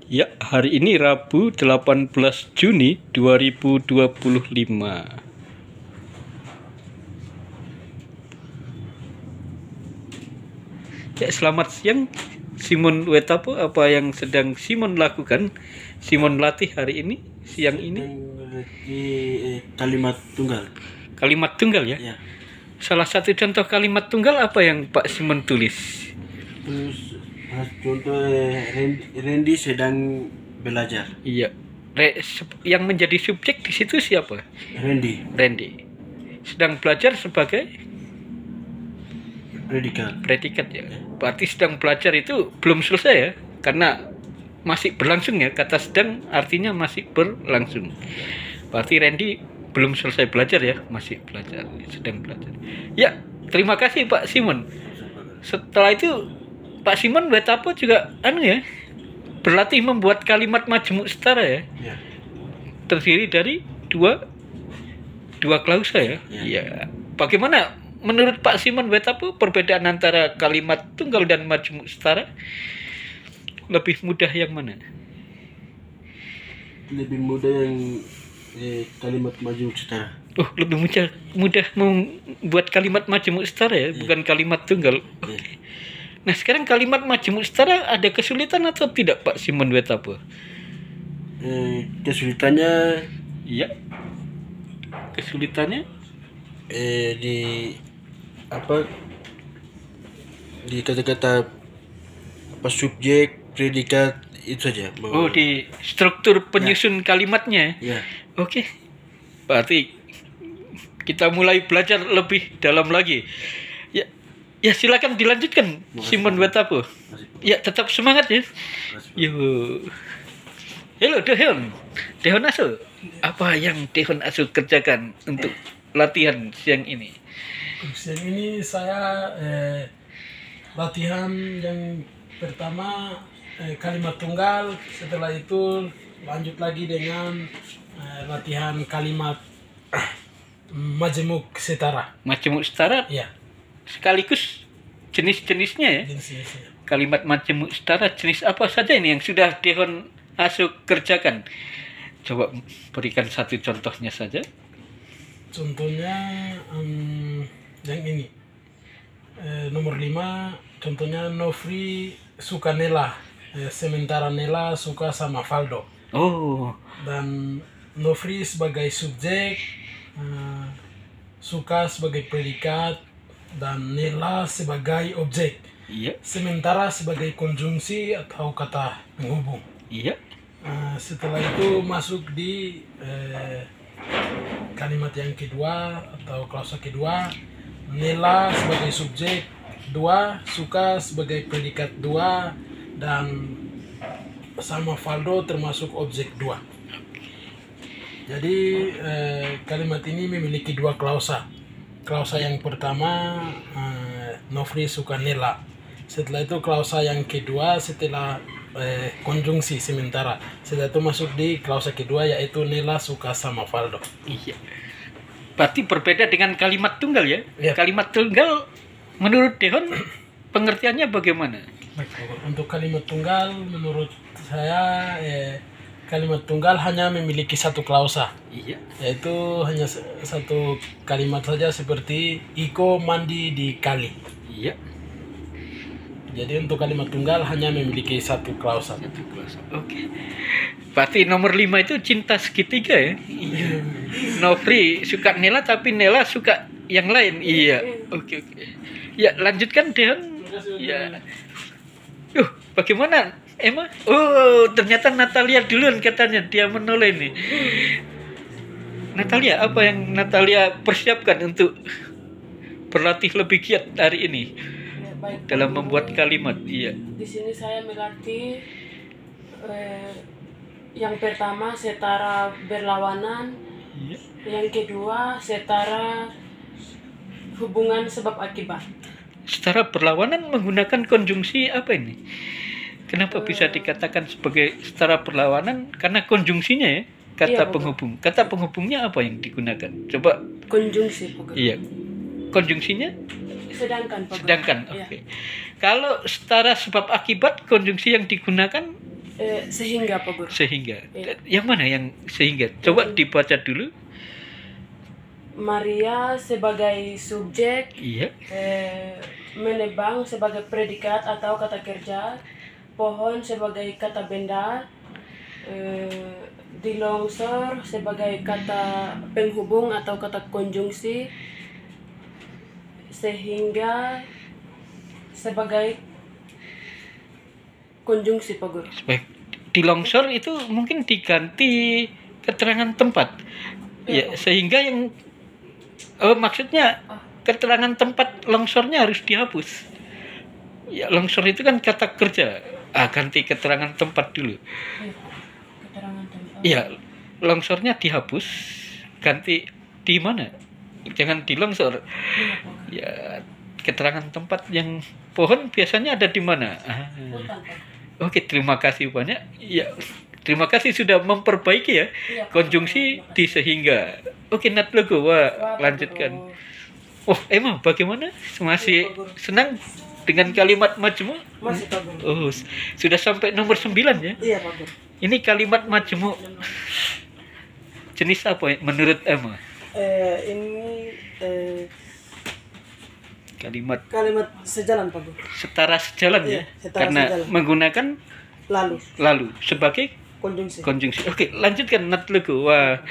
Ya, hari ini Rabu 18 Juni 2025. Ya, selamat siang Simon Wetapo. Apa yang sedang Simon lakukan? Simon latih hari ini, siang ini? Kalimat tunggal. Kalimat tunggal ya? Ya. Salah satu contoh kalimat tunggal apa yang Pak Simon tulis? Terus contoh Randy sedang belajar. Iya. Yang menjadi subjek di situ siapa? Randy. Sedang belajar sebagai predikat ya. Berarti sedang belajar itu belum selesai ya, karena masih berlangsung ya. Kata sedang artinya masih berlangsung. Berarti Randy belum selesai belajar ya, masih belajar, sedang belajar. Ya, terima kasih Pak Simon. Setelah itu Pak Simon Wetapo juga berlatih membuat kalimat majemuk setara ya. Ya. Terdiri dari dua klausa ya. Iya. Bagaimana menurut Pak Simon Wetapo perbedaan antara kalimat tunggal dan majemuk setara? Lebih mudah yang mana? Lebih mudah yang kalimat majemuk setara. Oh, lebih mudah membuat kalimat majemuk setara ya, bukan kalimat tunggal. Oke. Nah, sekarang kalimat majemuk setara ada kesulitan atau tidak Pak Simon Wetapo? Kesulitannya Iya. Kesulitannya di kata-kata subjek, predikat itu saja. Oh, di struktur penyusun kalimatnya. Ya. Oke. Berarti kita mulai belajar lebih dalam lagi. Ya silakan dilanjutkan Simon Wetapo. Ya, tetap semangat ya. Yuk. Halo Dehon Asu. Apa yang Dehon Asu kerjakan untuk latihan siang ini? Siang ini saya latihan yang pertama kalimat tunggal, setelah itu lanjut lagi dengan latihan kalimat majemuk setara. Majemuk setara? Ya. Sekaligus jenis-jenisnya ya. Jenis-jenisnya. Kalimat majemuk setara jenis apa saja ini yang sudah Dehon Asu kerjakan? Coba berikan satu contohnya saja. Contohnya yang ini nomor 5, contohnya Nofri suka Nela, sementara Nela suka sama Valdo. Oh. Dan Nofri sebagai subjek, suka sebagai predikat, dan Nela sebagai objek. Iya. Sementara sebagai konjungsi atau kata penghubung. Iya. Setelah itu masuk di kalimat yang kedua atau klausa kedua, Nela sebagai subjek 2, suka sebagai predikat 2, dan sama Valdo termasuk objek 2. Jadi kalimat ini memiliki 2 klausa. Klausa yang pertama Nofri suka Nela. Setelah itu klausa yang kedua setelah konjungsi sementara. Setelah itu masuk di klausa kedua yaitu Nela suka sama Valdo. Iya. Berarti berbeda dengan kalimat tunggal ya? Ya. Kalimat tunggal menurut Dehon pengertiannya bagaimana? Untuk kalimat tunggal menurut saya kalimat tunggal hanya memiliki 1 klausa. Iya. Yaitu hanya satu kalimat saja seperti Iko mandi di kali. Iya. Jadi untuk kalimat tunggal hanya memiliki 1 klausa. Oke. Berarti nomor 5 itu cinta segitiga ya? Iya. Nofri suka Nela tapi Nela suka yang lain. Iya. Oke. Ya, lanjutkan Dehon. Ya. Bagaimana Emma? Oh, ternyata Natalia duluan katanya, dia menoleh nih. Natalia, apa yang Natalia persiapkan untuk berlatih lebih giat hari ini? Ya, baik, dalam membuat kalimat. Iya. Di sini saya melatih yang pertama setara berlawanan, Iya. yang kedua setara hubungan sebab akibat. Setara berlawanan menggunakan konjungsi apa ini? Kenapa bisa dikatakan sebagai setara berlawanan? Karena konjungsinya ya, kata Iya, penghubung. Kata penghubungnya apa yang digunakan? Coba. Konjungsi pokoknya. Iya. Konjungsinya? Sedangkan pokoknya. Sedangkan. Iya. Oke. Kalau setara sebab akibat, konjungsi yang digunakan Sehingga Pak Guru. Sehingga. Iya. Yang mana yang sehingga? Coba dibaca dulu. Maria sebagai subjek, Iya. menebang sebagai predikat atau kata kerja, pohon sebagai kata benda, dilongsor sebagai kata penghubung atau kata konjungsi, sehingga sebagai konjungsi Pak Guru. Baik. Di longsor itu mungkin diganti keterangan tempat. Ya, sehingga yang maksudnya keterangan tempat longsornya harus dihapus. Ya, longsor itu kan kata kerja. Ganti keterangan tempat dulu. Iya, keterangan tempat. Ya, longsornya dihapus. Ganti di mana? Jangan di longsor. Iya, Pak Guru. Ya, keterangan tempat yang pohon biasanya ada di mana? Hutan, Pak. Oke, terima kasih banyak. Ya, terima kasih sudah memperbaiki ya Iya, Pak. konjungsi di sehingga. Oke, Nat Logo, Wah, Pak lanjutkan. Guru. Oh, emang bagaimana? Masih Iya, Pak Guru. senang dengan kalimat majmu? Masih Pak Guru. Oh, sudah sampai nomor 9 ya. Iya Pak Guru. Ini kalimat majmu jenis apa ya, menurut Emma? Ini Kalimat kalimat sejalan Pak Guru. setara sejalan ya. Iya, setara Karena sejalan. menggunakan Lalu lalu sebagai konjungsi. konjungsi. Oke, lanjutkan Nat Logo. Wah,